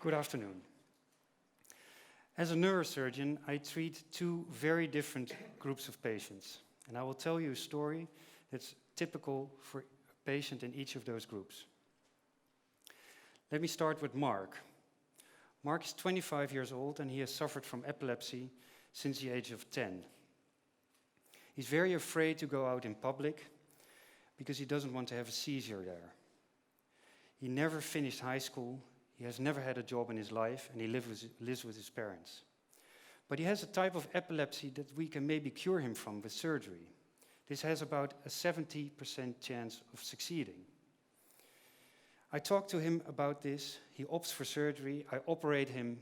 Good afternoon. As a neurosurgeon, I treat two very different groups of patients, and I will tell you a story that's typical for a patient in each of those groups. Let me start with Mark. Mark is 25 years old and he has suffered from epilepsy since the age of 10. He's very afraid to go out in public because he doesn't want to have a seizure there. He never finished high school, he has never had a job in his life, and he lives with his parents. But he has a type of epilepsy that we can maybe cure him from with surgery. This has about a 70% chance of succeeding. I talk to him about this, he opts for surgery, I operate him,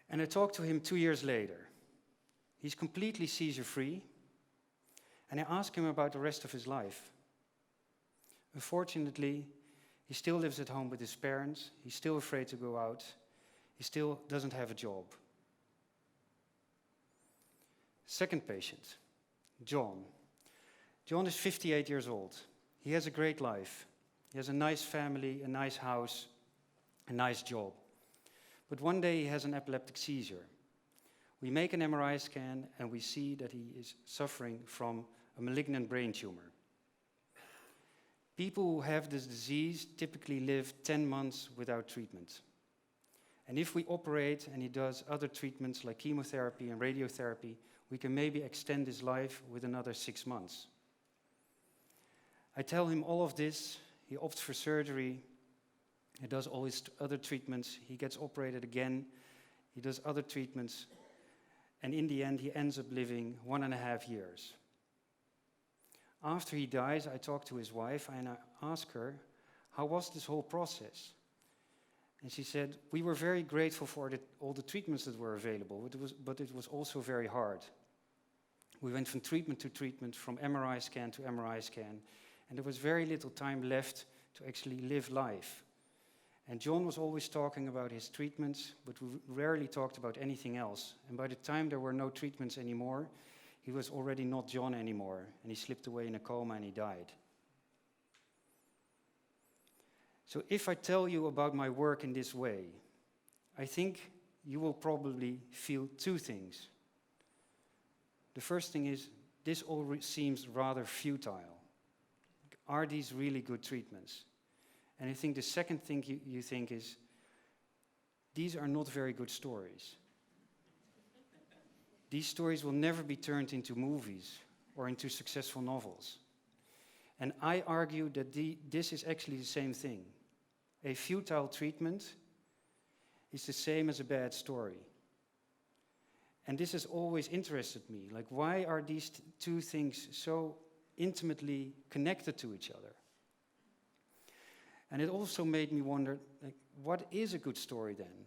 and I talk to him 2 years later. He's completely seizure-free, and I ask him about the rest of his life. Unfortunately, he still lives at home with his parents, he's still afraid to go out, he still doesn't have a job. Second patient, John. John is 58 years old. He has a great life. He has a nice family, a nice house, a nice job. But one day he has an epileptic seizure. We make an MRI scan and we see that he is suffering from a malignant brain tumor. People who have this disease typically live 10 months without treatment. And if we operate and he does other treatments like chemotherapy and radiotherapy, we can maybe extend his life with another 6 months. I tell him all of this, he opts for surgery, he does all his other treatments, he gets operated again, he does other treatments, and in the end he ends up living 1.5 years. After he dies, I talk to his wife and I ask her, how was this whole process? And she said, we were very grateful for all the treatments that were available, but it was also very hard. We went from treatment to treatment, from MRI scan to MRI scan, and there was very little time left to actually live life. And John was always talking about his treatments, but we rarely talked about anything else. And by the time there were no treatments anymore, he was already not John anymore, and he slipped away in a coma and he died. So if I tell you about my work in this way, I think you will probably feel two things. The first thing is, this all seems rather futile. Are these really good treatments? And I think the second thing you think is, these are not very good stories. These stories will never be turned into movies or into successful novels. And I argue that this is actually the same thing. A futile treatment is the same as a bad story. And this has always interested me. Like, why are these two things so intimately connected to each other? And it also made me wonder, like, what is a good story then?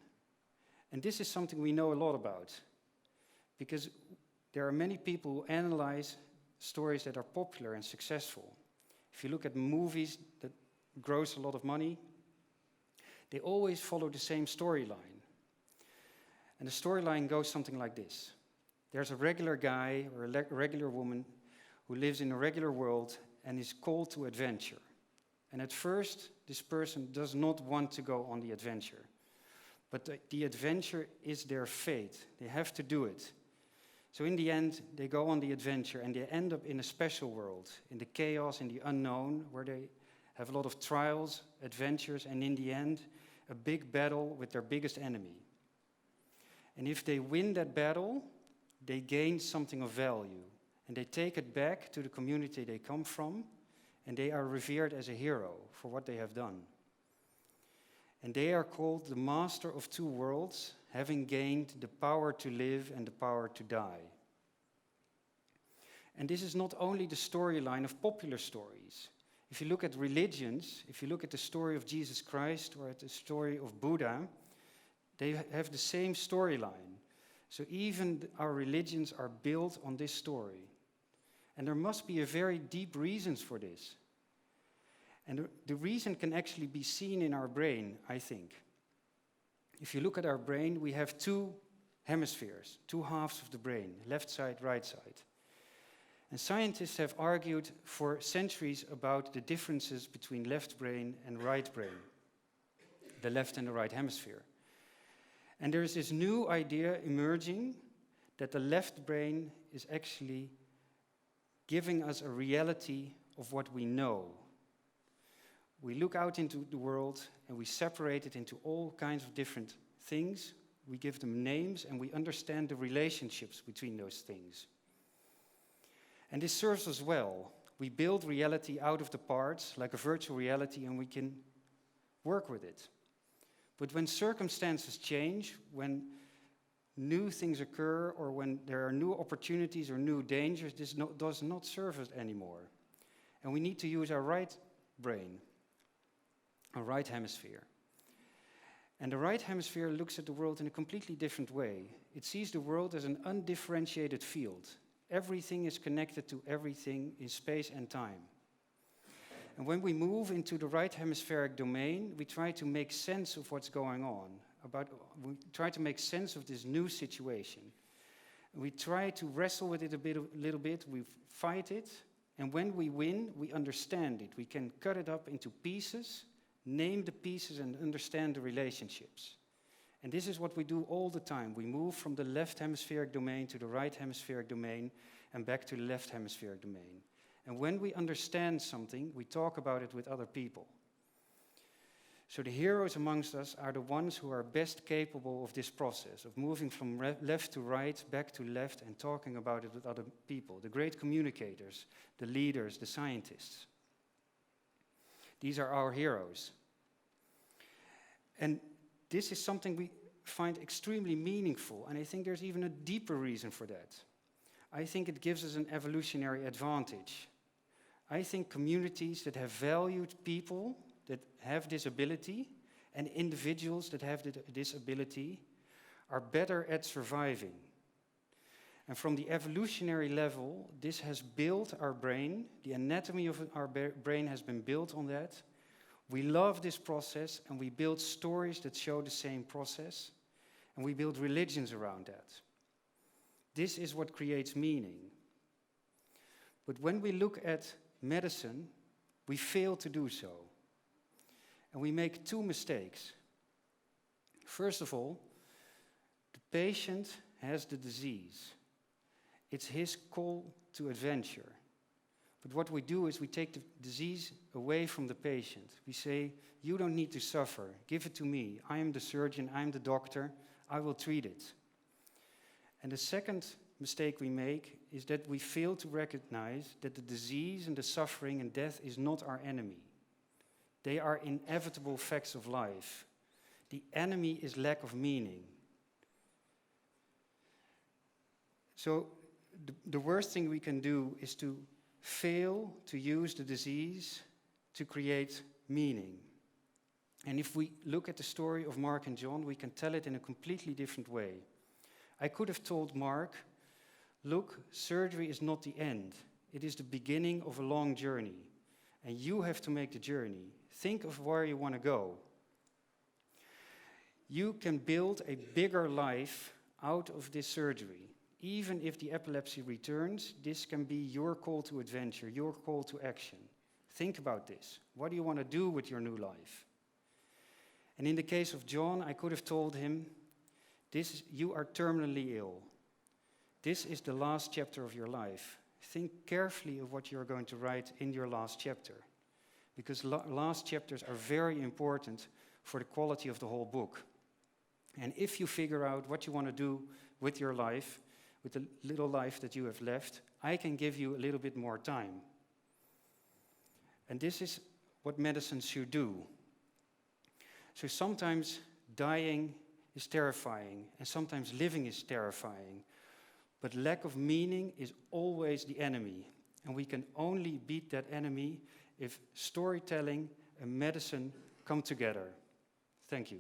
And this is something we know a lot about. Because there are many people who analyze stories that are popular and successful. If you look at movies that gross a lot of money, they always follow the same storyline. And the storyline goes something like this. There's a regular guy or a regular woman who lives in a regular world and is called to adventure. And at first, this person does not want to go on the adventure. But the adventure is their fate. They have to do it. So in the end, they go on the adventure and they end up in a special world, in the chaos, in the unknown, where they have a lot of trials, adventures, and in the end, a big battle with their biggest enemy. And if they win that battle, they gain something of value. And they take it back to the community they come from, and they are revered as a hero for what they have done. And they are called the master of two worlds, having gained the power to live and the power to die. And this is not only the storyline of popular stories. If you look at religions, if you look at the story of Jesus Christ or at the story of Buddha, they have the same storyline. So even our religions are built on this story. And there must be a very deep reasons for this. And the reason can actually be seen in our brain, I think. If you look at our brain, we have two hemispheres, two halves of the brain, left side, right side. And scientists have argued for centuries about the differences between left brain and right brain. the left and the right hemisphere. And there is this new idea emerging that the left brain is actually giving us a reality of what we know. We look out into the world and we separate it into all kinds of different things. We give them names and we understand the relationships between those things. And this serves us well. We build reality out of the parts, like a virtual reality, and we can work with it. But when circumstances change, when new things occur, or when there are new opportunities or new dangers, this does not serve us anymore. And we need to use our right brain, our right hemisphere. And the right hemisphere looks at the world in a completely different way. It sees the world as an undifferentiated field. Everything is connected to everything in space and time. And when we move into the right hemispheric domain, we try to make sense of what's going on. We try to make sense of this new situation. We try to wrestle with it a little bit, we fight it, and when we win, we understand it. We can cut it up into pieces, name the pieces, and understand the relationships. And this is what we do all the time. We move from the left hemispheric domain to the right hemispheric domain and back to the left hemispheric domain. And when we understand something, we talk about it with other people. So the heroes amongst us are the ones who are best capable of this process, of moving from left to right, back to left, and talking about it with other people. The great communicators, the leaders, the scientists. These are our heroes. And this is something we find extremely meaningful, and I think there's even a deeper reason for that. I think it gives us an evolutionary advantage. I think communities that have valued people that have this ability and individuals that have this ability are better at surviving. And from the evolutionary level, this has built our brain. The anatomy of our brain has been built on that. We love this process, and we build stories that show the same process, and we build religions around that. This is what creates meaning. But when we look at medicine, we fail to do so. And we make two mistakes. First of all, the patient has the disease. It's his call to adventure. But what we do is we take the disease away from the patient. We say, you don't need to suffer. Give it to me. I am the surgeon. I am the doctor. I will treat it. And the second mistake we make is that we fail to recognize that the disease and the suffering and death is not our enemy. They are inevitable facts of life. The enemy is lack of meaning. So the worst thing we can do is to fail to use the disease to create meaning. And if we look at the story of Mark and John, we can tell it in a completely different way. I could have told Mark, look, surgery is not the end. It is the beginning of a long journey. And you have to make the journey. Think of where you want to go. You can build a bigger life out of this surgery. Even if the epilepsy returns, this can be your call to adventure, your call to action. Think about this. What do you want to do with your new life? And in the case of John, I could have told him, you are terminally ill. This is the last chapter of your life. Think carefully of what you're going to write in your last chapter. Because last chapters are very important for the quality of the whole book. And if you figure out what you want to do with your life, with the little life that you have left, I can give you a little bit more time. And this is what medicine should do. So sometimes dying is terrifying, and sometimes living is terrifying. But lack of meaning is always the enemy. And we can only beat that enemy if storytelling and medicine come together. Thank you.